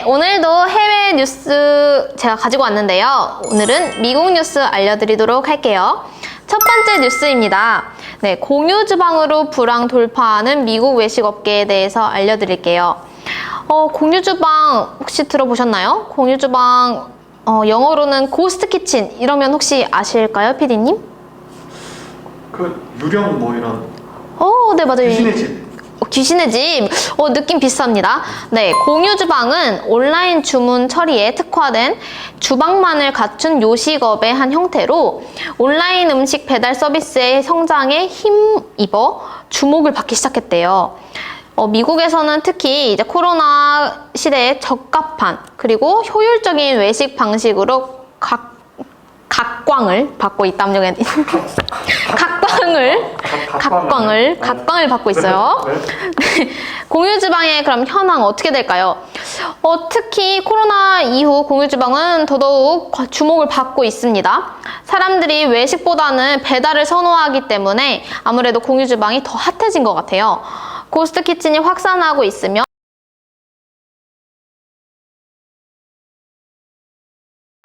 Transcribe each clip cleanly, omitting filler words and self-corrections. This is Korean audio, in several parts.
네, 오늘도 해외 뉴스 제가 가지고 왔는데요. 오늘은 미국 뉴스 알려드리도록 할게요. 첫 번째 뉴스입니다. 네, 공유 주방으로 불황 돌파하는 미국 외식 업계에 대해서 알려드릴게요. 공유 주방 혹시 들어보셨나요? 공유 주방 영어로는 고스트 키친 이러면 혹시 아실까요, PD님? 그 유령 뭐 이런. 네, 맞아요. 귀신의 집. 귀신의 집. 느낌 비슷합니다. 네, 공유 주방은 온라인 주문 처리에 특화된 주방만을 갖춘 요식업의 한 형태로 온라인 음식 배달 서비스의 성장에 힘입어 주목을 받기 시작했대요. 미국에서는 특히 이제 코로나 시대에 적합한 그리고 효율적인 외식 방식으로 각광을 받고 있다는 각광을 받고 있어요. 네. 공유 주방의 그럼 현황 어떻게 될까요? 특히 코로나 이후 공유 주방은 더더욱 주목을 받고 있습니다. 사람들이 외식보다는 배달을 선호하기 때문에 아무래도 공유 주방이 더 핫해진 것 같아요. 고스트 키친이 확산하고 있으며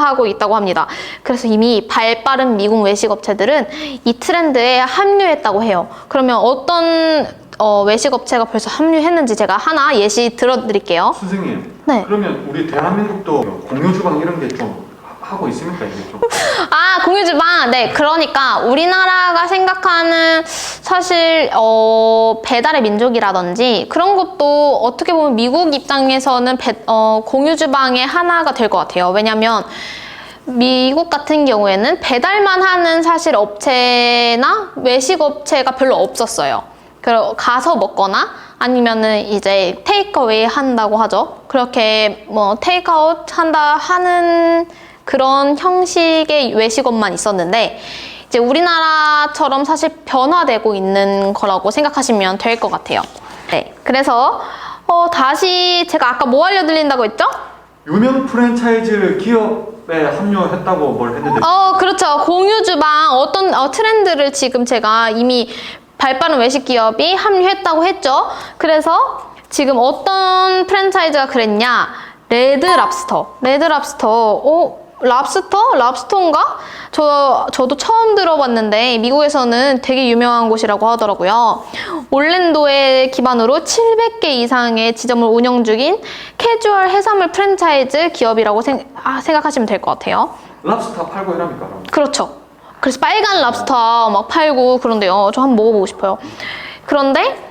하고 있다고 합니다. 그래서 이미 발빠른 미국 외식 업체들은 이 트렌드에 합류했다고 해요. 그러면 어떤 외식 업체가 벌써 합류했는지 제가 하나 예시 들어드릴게요. 선생님, 네. 그러면 우리 대한민국도 공유 주방 이런 게 좀 하고 있습니까? 이게 좀. 공유 주방. 네, 그러니까 우리나라가 생각하는 사실 배달의 민족이라든지 그런 것도 어떻게 보면 미국 입장에서는 공유 주방의 하나가 될 것 같아요. 왜냐면 미국 같은 경우에는 배달만 하는 사실 업체나 외식 업체가 별로 없었어요. 가서 먹거나 아니면은 이제 테이크어웨이 한다고 하죠. 그렇게 뭐 테이크아웃 한다 하는 그런 형식의 외식업만 있었는데 이제 우리나라처럼 사실 변화되고 있는 거라고 생각하시면 될 것 같아요. 네, 그래서 다시 제가 아까 뭐 알려드린다고 했죠? 유명 프랜차이즈 기업에 합류했다고 뭘 했는데. 그렇죠. 공유 주방 어떤 트렌드를 지금 제가 이미 발빠른 외식 기업이 합류했다고 했죠. 그래서 지금 어떤 프랜차이즈가 그랬냐? 레드 랍스터. 랍스터인가? 저도 처음 들어봤는데 미국에서는 되게 유명한 곳이라고 하더라고요. 올랜도에 기반으로 700개 이상의 지점을 운영 중인 캐주얼 해산물 프랜차이즈 기업이라고 생각하시면 될 것 같아요. 랍스터 팔고 이랍니까? 그렇죠. 그래서 빨간 랍스터 막 팔고 그런데요. 저 한번 먹어보고 싶어요. 그런데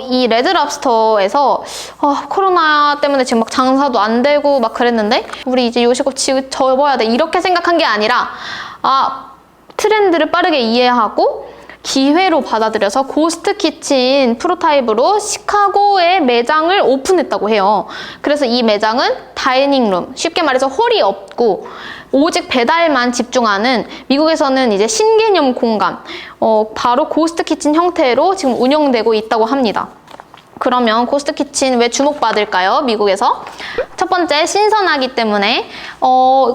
이 레드 랍스터에서 코로나 때문에 지금 막 장사도 안 되고 막 그랬는데 우리 이제 요식업 접어야 돼 이렇게 생각한 게 아니라 트렌드를 빠르게 이해하고 기회로 받아들여서 고스트 키친 프로타입으로 시카고에 매장을 오픈했다고 해요. 그래서 이 매장은 다이닝룸, 쉽게 말해서 홀이 없고 오직 배달만 집중하는 미국에서는 이제 신개념 공간, 바로 고스트 키친 형태로 지금 운영되고 있다고 합니다. 그러면 고스트 키친 왜 주목받을까요? 미국에서? 첫 번째, 신선하기 때문에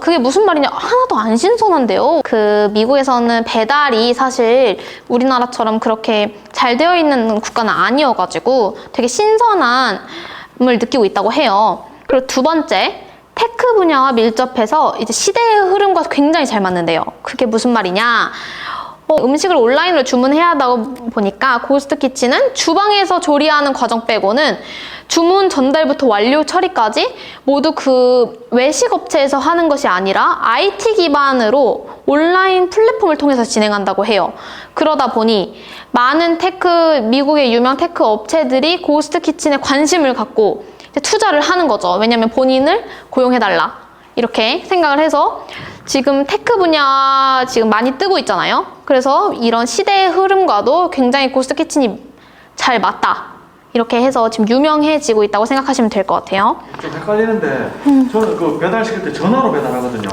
그게 무슨 말이냐? 하나도 안 신선한데요. 미국에서는 배달이 사실 우리나라처럼 그렇게 잘 되어 있는 국가는 아니어가지고 되게 신선함을 느끼고 있다고 해요. 그리고 두 번째, 테크 분야와 밀접해서 이제 시대의 흐름과 굉장히 잘 맞는데요. 그게 무슨 말이냐? 음식을 온라인으로 주문해야 하다 보니까 고스트 키친은 주방에서 조리하는 과정 빼고는 주문 전달부터 완료 처리까지 모두 그 외식 업체에서 하는 것이 아니라 IT 기반으로 온라인 플랫폼을 통해서 진행한다고 해요. 그러다 보니 많은 미국의 유명 테크 업체들이 고스트 키친에 관심을 갖고 투자를 하는 거죠. 왜냐면 본인을 고용해달라 이렇게 생각을 해서 지금 테크 분야 지금 많이 뜨고 있잖아요. 그래서 이런 시대의 흐름과도 굉장히 고스트 키친이 잘 맞다 이렇게 해서 지금 유명해지고 있다고 생각하시면 될 것 같아요. 좀 헷갈리는데 저는 그 배달시킬 때 전화로 배달하거든요.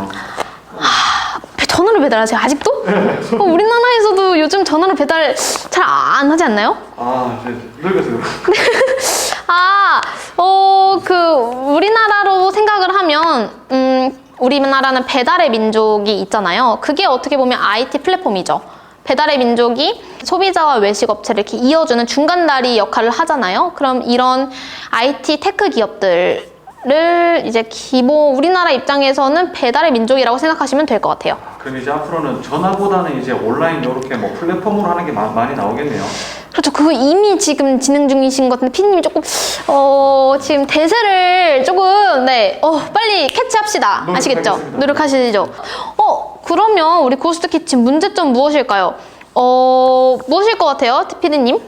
전화로 배달하세요? 아직도? 네. 우리나라에서도 요즘 전화로 배달 잘 안 하지 않나요? 늙어서 우리나라로 생각을 하면 우리나라는 배달의 민족이 있잖아요. 그게 어떻게 보면 IT 플랫폼이죠. 배달의 민족이 소비자와 외식 업체를 이렇게 이어주는 중간다리 역할을 하잖아요. 그럼 이런 IT 테크 기업들은 우리나라를 이제 기본 우리나라 입장에서는 배달의 민족이라고 생각하시면 될 것 같아요. 그럼 이제 앞으로는 전화보다는 이제 온라인 이렇게 뭐 플랫폼으로 하는 게 많이 나오겠네요. 그렇죠. 그거 이미 지금 진행 중이신 것 같은데 피디님이 조금 지금 대세를 조금 빨리 캐치합시다. 아시겠죠? 노력하겠습니다. 노력하시죠. 그러면 우리 고스트 키친 문제점 무엇일까요? 무엇일 것 같아요, 피디님?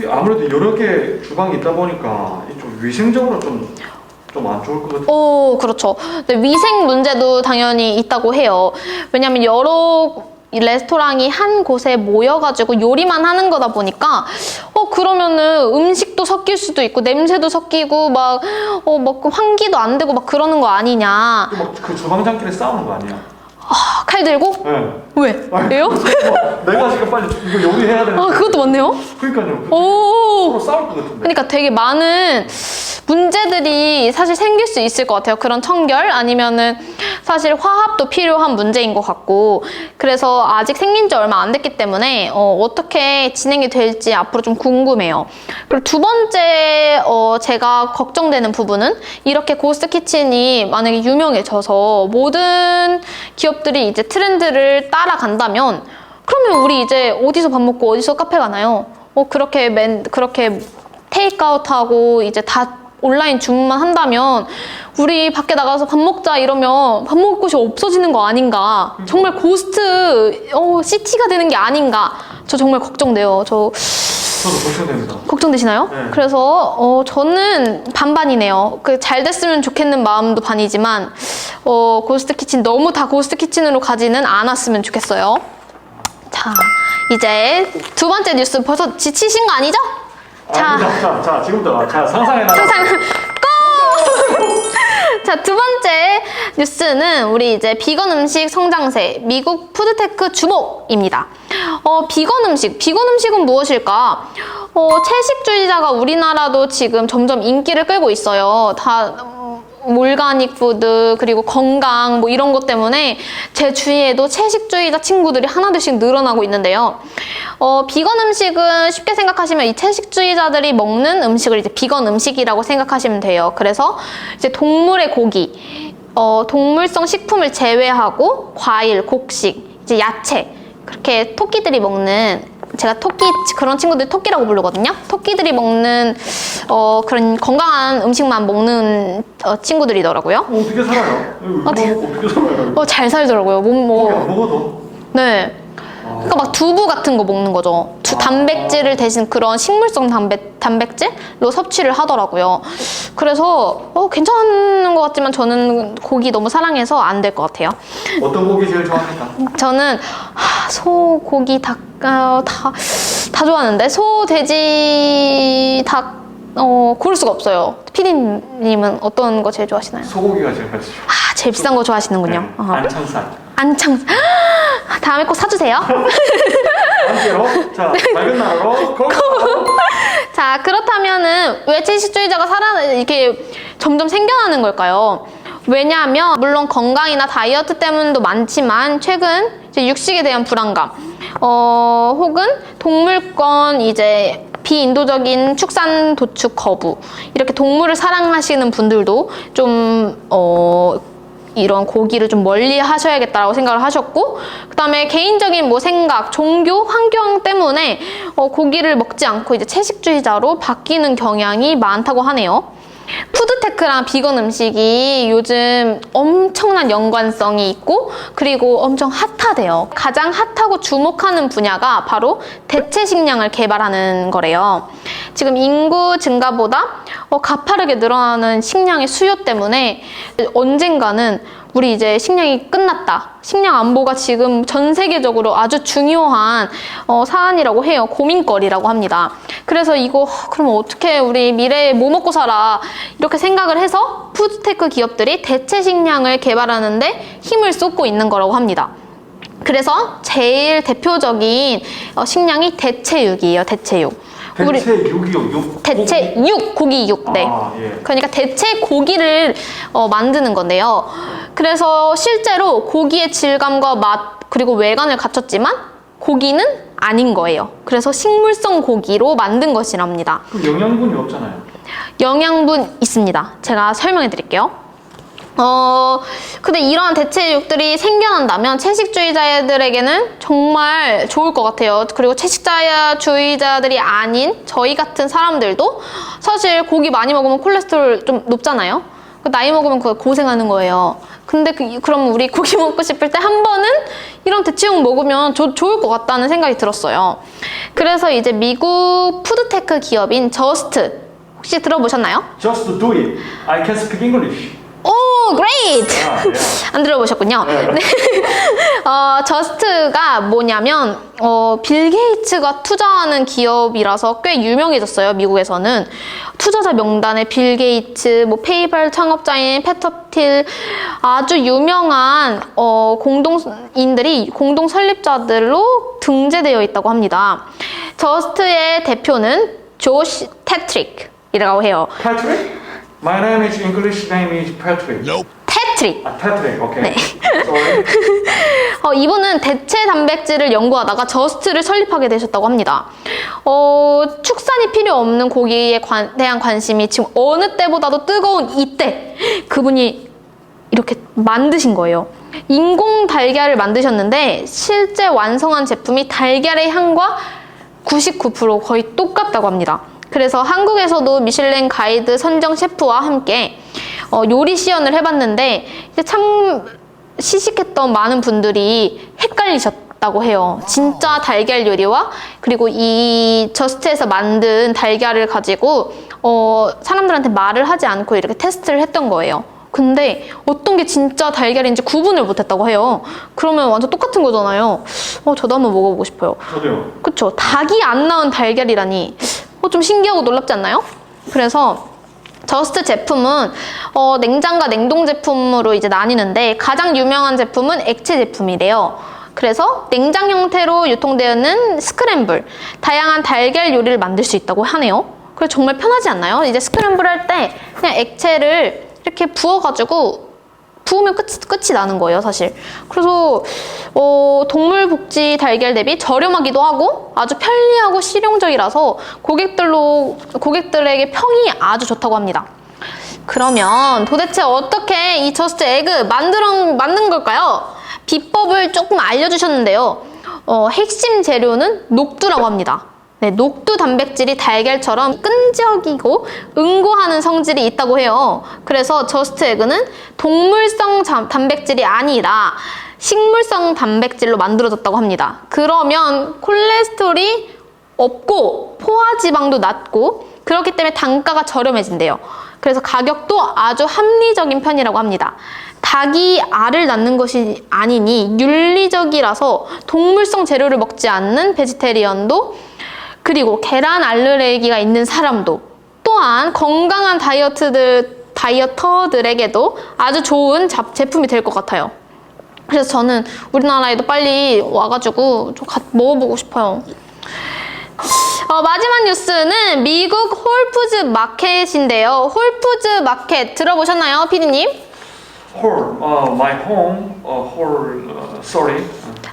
아무래도 여러 개 주방이 있다 보니까 좀 위생적으로 좀 안 좋을 것 같아요. 그렇죠. 근데 위생 문제도 당연히 있다고 해요. 왜냐면 여러 이 레스토랑이 한 곳에 모여가지고 요리만 하는 거다 보니까 그러면은 음식도 섞일 수도 있고 냄새도 섞이고 막 환기도 안 되고 막 그러는 거 아니냐. 막 그 주방장끼리 싸우는 거 아니야? 칼 들고? 네. 왜? 왜요? 내가 지금 빨리 이거 요리해야 되는데. 그것도 맞네요. 그러니까요. 오. 서로 싸울 것 같은데. 그러니까 되게 많은 문제들이 사실 생길 수 있을 것 같아요. 그런 청결 아니면은 사실 화합도 필요한 문제인 것 같고 그래서 아직 생긴 지 얼마 안 됐기 때문에 어떻게 진행이 될지 앞으로 좀 궁금해요. 그리고 두 번째 제가 걱정되는 부분은 이렇게 고스트 키친이 만약에 유명해져서 모든 기업들이 이제 트렌드를 따라간다면 그러면 우리 이제 어디서 밥 먹고 어디서 카페 가나요? 그렇게 테이크아웃하고 이제 다 온라인 주문만 한다면 우리 밖에 나가서 밥 먹자 이러면 밥 먹을 곳이 없어지는 거 아닌가. 정말 고스트 시티가 되는 게 아닌가. 저 정말 걱정돼요. 저도 걱정됩니다. 걱정되시나요? 네. 그래서 저는 반반이네요. 잘 됐으면 좋겠는 마음도 반이지만 고스트 키친 너무 다 고스트 키친으로 가지는 않았으면 좋겠어요. 자, 이제 두 번째 뉴스 벌써 지치신 거 아니죠? 자, 지금부터 상상해놔. 자, 두 번째 뉴스는 우리 이제 비건 음식 성장세, 미국 푸드테크 주목입니다. 비건 음식은 무엇일까? 채식주의자가 우리나라도 지금 점점 인기를 끌고 있어요. 올가닉 푸드 그리고 건강 이런 것 때문에 제 주위에도 채식주의자 친구들이 하나둘씩 늘어나고 있는데요. 비건 음식은 쉽게 생각하시면 이 채식주의자들이 먹는 음식을 이제 비건 음식이라고 생각하시면 돼요. 그래서 이제 동물의 고기, 동물성 식품을 제외하고 과일, 곡식, 이제 야채 그렇게 토끼들이 먹는 제가 그런 친구들 토끼라고 부르거든요. 토끼들이 먹는 그런 건강한 음식만 먹는 친구들이더라고요. 어떻게 살아요? 어떻게 살아요? 잘 살더라고요. 고기 안 먹어도? 네. 그러니까 막 두부 같은 거 먹는 거죠. 단백질을 대신 그런 식물성 단백질로 섭취를 하더라고요. 그래서 괜찮은 것 같지만 저는 고기 너무 사랑해서 안 될 것 같아요. 어떤 고기 제일 좋아합니까? 저는 소, 고기, 닭 다 좋아하는데 소, 돼지, 닭 고를 수가 없어요. 피디님은 어떤 거 제일 좋아하시나요? 소고기가 제일 맛있죠. 제일 비싼 거 좋아하시는군요. 네, 안창살. 다음에 꼭 사주세요. 함께로 자, 맑은 나라로 고! 자, 그렇다면은 왜 채식주의자가 이렇게 점점 생겨나는 걸까요? 왜냐하면 물론 건강이나 다이어트 때문도 많지만 최근 이제 육식에 대한 불안감, 혹은 동물권 이제 비인도적인 축산 도축 거부 이렇게 동물을 사랑하시는 분들도 좀 이런 고기를 좀 멀리 하셔야겠다라고 생각을 하셨고 그 다음에 개인적인 생각, 종교, 환경 때문에 고기를 먹지 않고 이제 채식주의자로 바뀌는 경향이 많다고 하네요. 푸드테크랑 비건 음식이 요즘 엄청난 연관성이 있고 그리고 엄청 핫하대요. 가장 핫하고 주목하는 분야가 바로 대체 식량을 개발하는 거래요. 지금 인구 증가보다 가파르게 늘어나는 식량의 수요 때문에 언젠가는 우리 이제 식량이 끝났다. 식량 안보가 지금 전 세계적으로 아주 중요한 사안이라고 해요. 고민거리라고 합니다. 그래서 이거 그럼 어떻게 우리 미래에 뭐 먹고 살아 이렇게 생각을 해서 푸드테크 기업들이 대체 식량을 개발하는데 힘을 쏟고 있는 거라고 합니다. 그래서 제일 대표적인 식량이 대체육이에요. 대체육. 대체육, 고기육. 네. 예. 그러니까 대체 고기를 만드는 건데요. 그래서 실제로 고기의 질감과 맛 그리고 외관을 갖췄지만 고기는 아닌 거예요. 그래서 식물성 고기로 만든 것이랍니다. 그 영양분이 없잖아요. 영양분 있습니다. 제가 설명해 드릴게요. 근데 이러한 대체육들이 생겨난다면 채식주의자들에게는 정말 좋을 것 같아요. 그리고 채식주의자들이 아닌 저희 같은 사람들도 사실 고기 많이 먹으면 콜레스테롤 좀 높잖아요. 나이 먹으면 그거 고생하는 거예요. 근데 그럼 우리 고기 먹고 싶을 때 한 번은 이런 대체육 먹으면 좋을 것 같다는 생각이 들었어요. 그래서 이제 미국 푸드테크 기업인 저스트 혹시 들어보셨나요? Just do it. I can speak English. 오, great! 안 들어보셨군요. 네. 네. 저스트가 뭐냐면, 빌 게이츠가 투자하는 기업이라서 꽤 유명해졌어요, 미국에서는. 투자자 명단에 빌 게이츠, 뭐, 페이팔 창업자인 페터 틸, 아주 유명한, 공동인들이 공동 설립자들로 등재되어 있다고 합니다. 저스트의 대표는 조시 테트릭이라고 해요. Patrick? My name is English name is Patrick. 테트릭. 아, Patrick. 오케이. 네. Sorry. 이분은 대체 단백질을 연구하다가 저스트를 설립하게 되셨다고 합니다. 축산이 필요 없는 고기에 대한 관심이 지금 어느 때보다도 뜨거운 이때 그분이 이렇게 만드신 거예요. 인공 달걀을 만드셨는데 실제 완성한 제품이 달걀의 향과 99% 거의 똑같다고 합니다. 그래서 한국에서도 미슐랭 가이드 선정 셰프와 함께 요리 시연을 해봤는데 이제 참 시식했던 많은 분들이 헷갈리셨다고 해요. 진짜 달걀 요리와 그리고 이 저스트에서 만든 달걀을 가지고 사람들한테 말을 하지 않고 이렇게 테스트를 했던 거예요. 근데 어떤 게 진짜 달걀인지 구분을 못했다고 해요. 그러면 완전 똑같은 거잖아요. 저도 한번 먹어보고 싶어요. 저도요. 그쵸? 닭이 안 낳은 달걀이라니 좀 신기하고 놀랍지 않나요? 그래서 저스트 제품은 냉장과 냉동 제품으로 이제 나뉘는데 가장 유명한 제품은 액체 제품이래요. 그래서 냉장 형태로 유통되는 스크램블, 다양한 달걀 요리를 만들 수 있다고 하네요. 그래서 정말 편하지 않나요? 이제 스크램블 할 때 그냥 액체를 이렇게 부어가지고 부으면 끝이 나는 거예요, 사실. 그래서 동물복지 달걀 대비 저렴하기도 하고 아주 편리하고 실용적이라서 고객들에게 평이 아주 좋다고 합니다. 그러면 도대체 어떻게 이 저스트 에그 만든 걸까요? 비법을 조금 알려주셨는데요. 핵심 재료는 녹두라고 합니다. 네, 녹두 단백질이 달걀처럼 끈적이고 응고하는 성질이 있다고 해요. 그래서 저스트 에그는 동물성 단백질이 아니라 식물성 단백질로 만들어졌다고 합니다. 그러면 콜레스테롤이 없고 포화지방도 낮고 그렇기 때문에 단가가 저렴해진대요. 그래서 가격도 아주 합리적인 편이라고 합니다. 닭이 알을 낳는 것이 아니니 윤리적이라서 동물성 재료를 먹지 않는 베지테리언도 그리고 계란 알레르기가 있는 사람도 또한 건강한 다이어터들에게도 아주 좋은 제품이 될 것 같아요. 그래서 저는 우리나라에도 빨리 와가지고 좀 먹어보고 싶어요. 마지막 뉴스는 미국 홀푸드 마켓인데요. 홀푸드 마켓 들어보셨나요, 피디님? my home, sorry.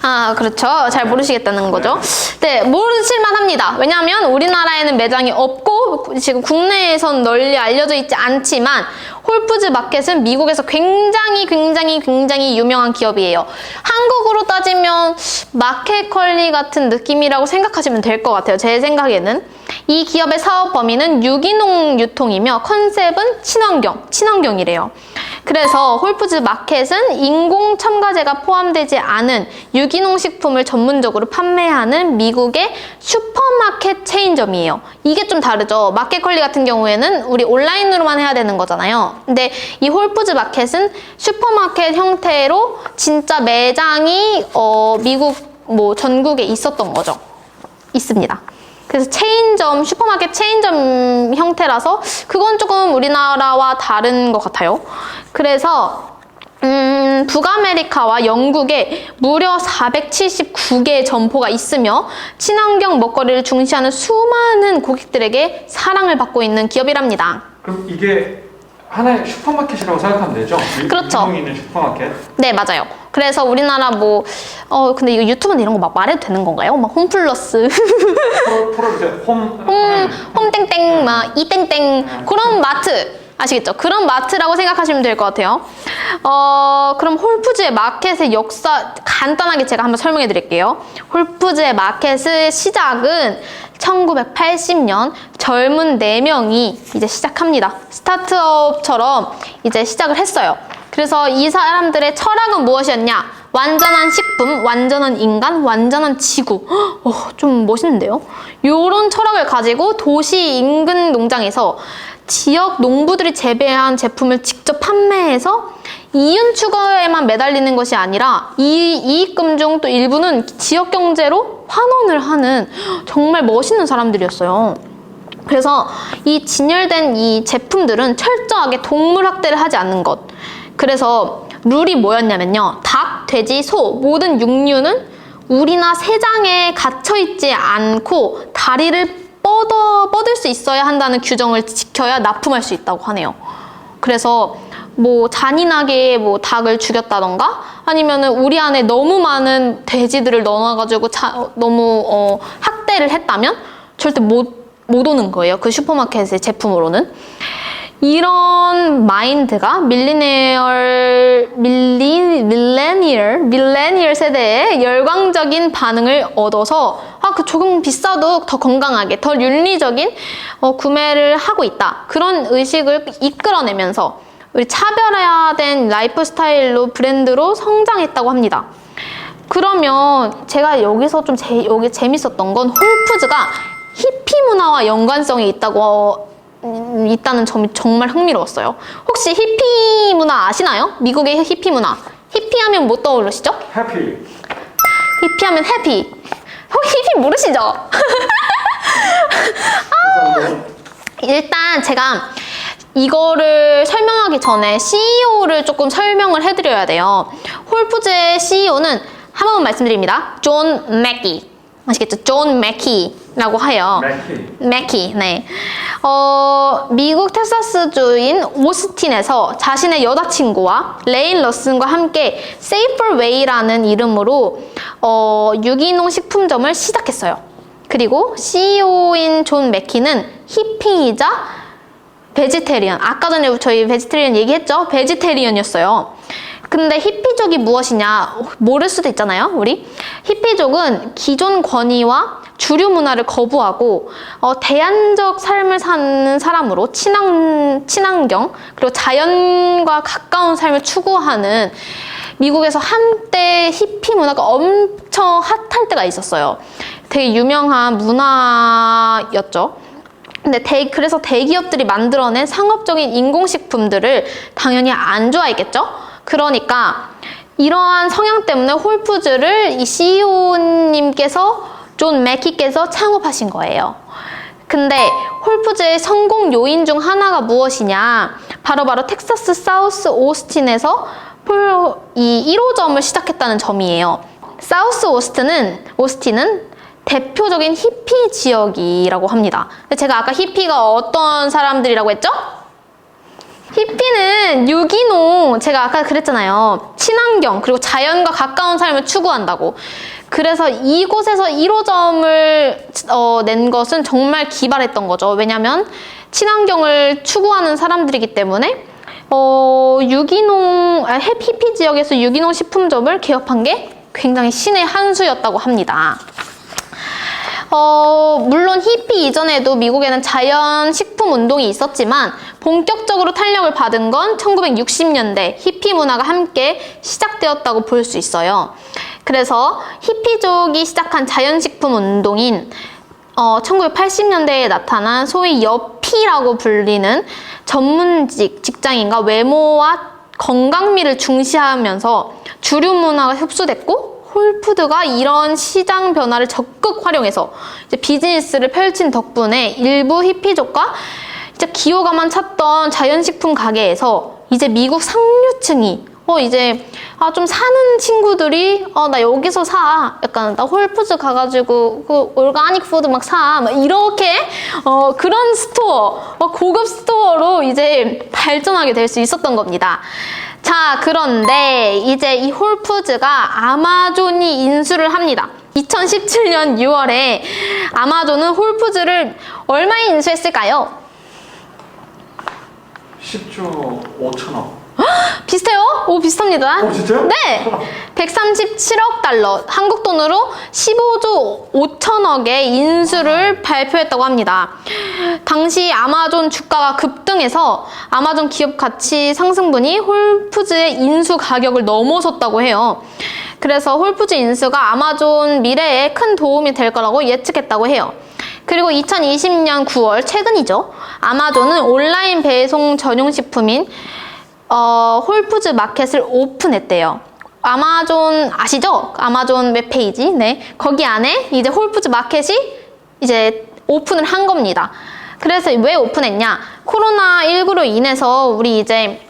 아, 그렇죠. 잘 모르시겠다는 거죠. 네, 모르실만 합니다. 왜냐하면 우리나라에는 매장이 없고 지금 국내에선 널리 알려져 있지 않지만 홀푸드 마켓은 미국에서 굉장히 유명한 기업이에요. 한국으로 따지면 마켓컬리 같은 느낌이라고 생각하시면 될 것 같아요. 제 생각에는. 이 기업의 사업 범위는 유기농 유통이며 컨셉은 친환경이래요. 그래서 홀푸드 마켓은 인공 첨가제가 포함되지 않은 유기농 식품을 전문적으로 판매하는 미국의 슈퍼마켓 체인점이에요. 이게 좀 다르죠. 마켓컬리 같은 경우에는 우리 온라인으로만 해야 되는 거잖아요. 근데 이 홀푸드 마켓은 슈퍼마켓 형태로 진짜 매장이 미국 전국에 있었던 거죠. 있습니다. 그래서 슈퍼마켓 체인점 형태라서 그건 조금 우리나라와 다른 것 같아요. 그래서 북아메리카와 영국에 무려 479개의 점포가 있으며 친환경 먹거리를 중시하는 수많은 고객들에게 사랑을 받고 있는 기업이랍니다. 그럼 이게 하나의 슈퍼마켓이라고 생각하면 되죠? 그렇죠. 유기농이 있는 슈퍼마켓. 네, 맞아요. 그래서 우리나라 뭐, 근데 이거 유튜브는 이런 거 막 말해도 되는 건가요? 막 홈플러스, 프로비제 홈땡땡, 막 이땡땡, 그런 마트. 아시겠죠? 그런 마트라고 생각하시면 될 것 같아요. 그럼 홀푸즈의 마켓의 역사 간단하게 제가 한번 설명해 드릴게요. 홀푸즈의 마켓의 시작은 1980년 젊은 4명이 이제 시작합니다. 스타트업처럼 이제 시작을 했어요. 그래서 이 사람들의 철학은 무엇이었냐? 완전한 식품, 완전한 인간, 완전한 지구. 좀 멋있는데요? 이런 철학을 가지고 도시 인근 농장에서 지역 농부들이 재배한 제품을 직접 판매해서 이윤 추구에만 매달리는 것이 아니라 이 이익금 중 또 일부는 지역 경제로 환원을 하는 정말 멋있는 사람들이었어요. 그래서 이 진열된 이 제품들은 철저하게 동물 학대를 하지 않는 것. 그래서 룰이 뭐였냐면요. 닭, 돼지, 소 모든 육류는 우리나 새장에 갇혀있지 않고 다리를 뻗을 수 있어야 한다는 규정을 지켜야 납품할 수 있다고 하네요. 그래서 뭐 잔인하게 뭐 닭을 죽였다던가 아니면은 우리 안에 너무 많은 돼지들을 넣어가지고 너무 학대를 했다면 절대 못 오는 거예요. 그 슈퍼마켓의 제품으로는. 이런 마인드가 밀레니얼 세대의 열광적인 반응을 얻어서 조금 비싸도 더 건강하게, 더 윤리적인 구매를 하고 있다. 그런 의식을 이끌어내면서 우리 차별화된 라이프 스타일로 브랜드로 성장했다고 합니다. 그러면 제가 여기서 좀 여기 재밌었던 건 홀푸즈가 히피 문화와 연관성이 있다는 점이 정말 흥미로웠어요. 혹시 히피 문화 아시나요? 미국의 히피 문화. 히피 하면 뭐 떠오르시죠? 해피. 히피 하면 해피. 히피 모르시죠? 일단 제가 이거를 설명하기 전에 CEO를 조금 설명을 해드려야 돼요. 홀푸즈의 CEO는 한 번만 말씀드립니다. 존 맥키. 아시겠죠? 존 맥키라고 해요. 맥키, 네. 미국 텍사스주인 오스틴에서 자신의 여자친구와 레인 러슨과 함께 Safer Way라는 이름으로 유기농 식품점을 시작했어요. 그리고 CEO인 존 맥키는 히피이자 베지테리언. 아까 전에 저희 베지테리언 얘기했죠? 베지테리언이었어요. 근데 히피족이 무엇이냐 모를 수도 있잖아요, 우리. 히피족은 기존 권위와 주류 문화를 거부하고 대안적 삶을 사는 사람으로 친환경 그리고 자연과 가까운 삶을 추구하는 미국에서 한때 히피 문화가 엄청 핫할 때가 있었어요. 되게 유명한 문화였죠. 근데 그래서 대기업들이 만들어낸 상업적인 인공식품들을 당연히 안 좋아했겠죠? 그러니까 이러한 성향 때문에 홀푸즈를 이 CEO님께서 존 맥키께서 창업하신 거예요. 근데 홀푸즈의 성공 요인 중 하나가 무엇이냐? 바로 텍사스 사우스 오스틴에서 이 1호점을 시작했다는 점이에요. 사우스 오스틴은 대표적인 히피 지역이라고 합니다. 근데 제가 아까 히피가 어떤 사람들이라고 했죠? 히피는 유기농, 제가 아까 그랬잖아요. 친환경, 그리고 자연과 가까운 삶을 추구한다고. 그래서 이곳에서 1호점을 낸 것은 정말 기발했던 거죠. 왜냐면 친환경을 추구하는 사람들이기 때문에 히피 지역에서 유기농 식품점을 개업한 게 굉장히 신의 한 수였다고 합니다. 물론 히피 이전에도 미국에는 자연 식품 운동이 있었지만 본격적으로 탄력을 받은 건 1960년대 히피 문화가 함께 시작되었다고 볼 수 있어요. 그래서 히피족이 시작한 자연식품 운동인 1980년대에 나타난 소위 여피라고 불리는 전문직 직장인과 외모와 건강미를 중시하면서 주류 문화가 흡수됐고 홀푸드가 이런 시장 변화를 적극 활용해서 이제 비즈니스를 펼친 덕분에 일부 히피족과 이제 기호가만 찾던 자연식품 가게에서 이제 미국 상류층이 이제 좀 사는 친구들이 나 여기서 사. 약간 나 홀푸드 가가지고 그 올가닉 푸드 막 사. 막 이렇게 그런 스토어, 고급 스토어로 이제 발전하게 될 수 있었던 겁니다. 자, 그런데 이제 이 홀푸드가 아마존이 인수를 합니다. 2017년 6월에 아마존은 홀푸드를 얼마에 인수했을까요? 10조 5천억. 비슷해요? 오, 비슷합니다. 진짜요? 네! 137억 달러, 한국 돈으로 15조 5천억의 인수를 발표했다고 합니다. 당시 아마존 주가가 급등해서 아마존 기업 가치 상승분이 홀푸드의 인수 가격을 넘어섰다고 해요. 그래서 홀푸드 인수가 아마존 미래에 큰 도움이 될 거라고 예측했다고 해요. 그리고 2020년 9월, 최근이죠. 아마존은 온라인 배송 전용 식품인 홀푸드 마켓을 오픈했대요. 아마존 아시죠? 아마존 웹페이지. 네. 거기 안에 이제 홀푸드 마켓이 이제 오픈을 한 겁니다. 그래서 왜 오픈했냐? 코로나19로 인해서 우리 이제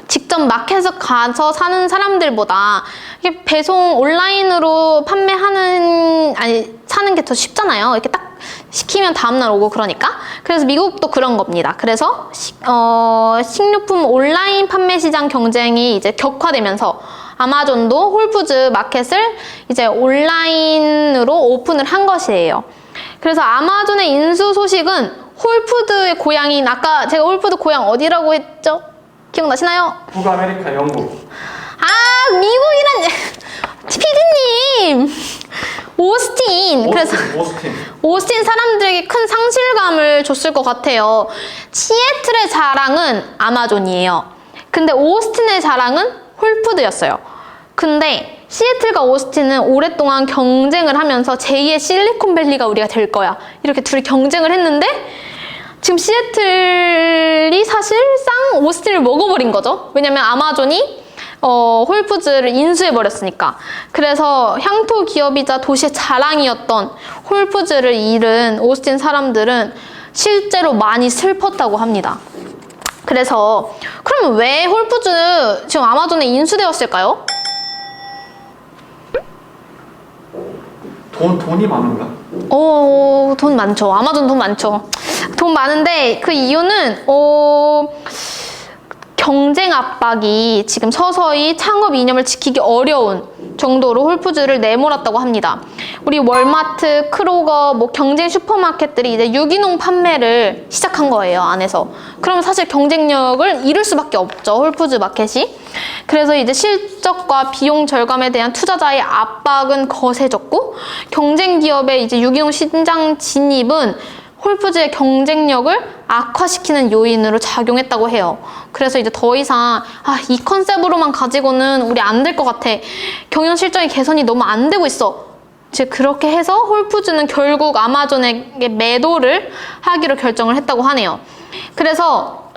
직접 마켓에 가서 사는 사람들보다 이게 배송 온라인으로 사는 게 더 쉽잖아요. 이렇게 딱 시키면 다음날 오고 그러니까. 그래서 미국도 그런 겁니다. 그래서 식료품 온라인 판매 시장 경쟁이 이제 격화되면서 아마존도 홀푸드 마켓을 이제 온라인으로 오픈을 한 것이에요. 그래서 아마존의 인수 소식은 홀푸드의 고향인, 아까 제가 홀푸드 고향 어디라고 했죠? 기억나시나요? 북아메리카 영국. 미국이란 PD님 오스틴. 그래서 오스틴 사람들에게 큰 상실감을 줬을 것 같아요. 시애틀의 자랑은 아마존이에요. 근데 오스틴의 자랑은 홀푸드였어요. 근데 시애틀과 오스틴은 오랫동안 경쟁을 하면서 제2의 실리콘밸리가 우리가 될 거야. 이렇게 둘이 경쟁을 했는데 지금 시애틀이 사실상 오스틴을 먹어버린 거죠. 왜냐면 아마존이 홀푸드를 인수해버렸으니까. 그래서 향토 기업이자 도시의 자랑이었던 홀푸드를 잃은 오스틴 사람들은 실제로 많이 슬펐다고 합니다. 그래서 그럼 왜 홀푸드 지금 아마존에 인수되었을까요? 돈이 많은가? 돈 많죠. 아마존 돈 많죠. 돈 많은데 그 이유는 경쟁 압박이 지금 서서히 창업 이념을 지키기 어려운 정도로 홀푸드를 내몰았다고 합니다. 우리 월마트, 크로거, 경쟁 슈퍼마켓들이 이제 유기농 판매를 시작한 거예요, 안에서. 그럼 사실 경쟁력을 잃을 수밖에 없죠, 홀푸드 마켓이. 그래서 이제 실적과 비용 절감에 대한 투자자의 압박은 거세졌고, 경쟁 기업의 이제 유기농 시장 진입은 홀푸드의 경쟁력을 악화시키는 요인으로 작용했다고 해요. 그래서 이제 더 이상 이 컨셉으로만 가지고는 우리 안 될 것 같아. 경영 실적의 개선이 너무 안 되고 있어. 즉 그렇게 해서 홀푸드는 결국 아마존에게 매도를 하기로 결정을 했다고 하네요. 그래서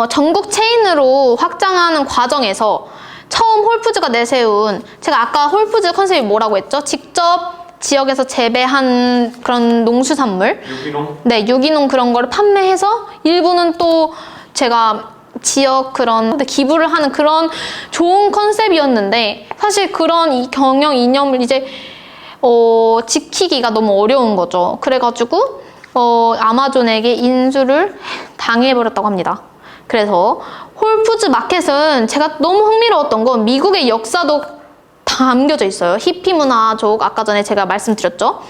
전국 체인으로 확장하는 과정에서 처음 홀푸드가 내세운, 제가 아까 홀푸드 컨셉이 뭐라고 했죠? 직접 지역에서 재배한 그런 농수산물, 유기농? 네, 유기농 그런 거를 판매해서 일부는 또 제가 지역 그런 기부를 하는 그런 좋은 컨셉이었는데, 사실 그런 이 경영 이념을 이제 지키기가 너무 어려운 거죠. 그래가지고 아마존에게 인수를 당해버렸다고 합니다. 그래서 홀푸드 마켓은 제가 너무 흥미로웠던 건 미국의 역사도 담겨져 있어요. 히피 문화족, 아까 전에 제가 말씀드렸죠.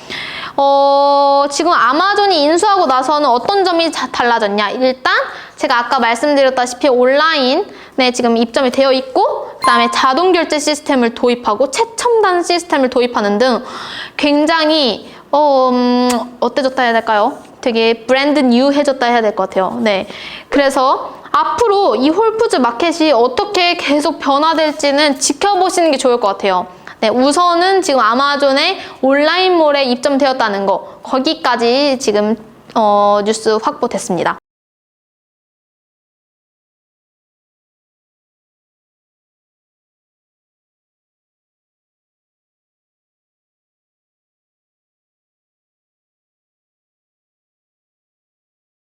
지금 아마존이 인수하고 나서는 어떤 점이 달라졌냐? 일단 제가 아까 말씀드렸다시피 온라인에 지금 입점이 되어 있고, 그 다음에 자동 결제 시스템을 도입하고 최첨단 시스템을 도입하는 등 굉장히 어때졌다 해야 될까요? 되게 브랜드 뉴해졌다 해야 될 것 같아요. 네, 그래서 앞으로 이 홀푸드 마켓이 어떻게 계속 변화될지는 지켜보시는 게 좋을 것 같아요. 네, 우선은 지금 아마존의 온라인몰에 입점되었다는 거, 거기까지 지금 뉴스 확보됐습니다.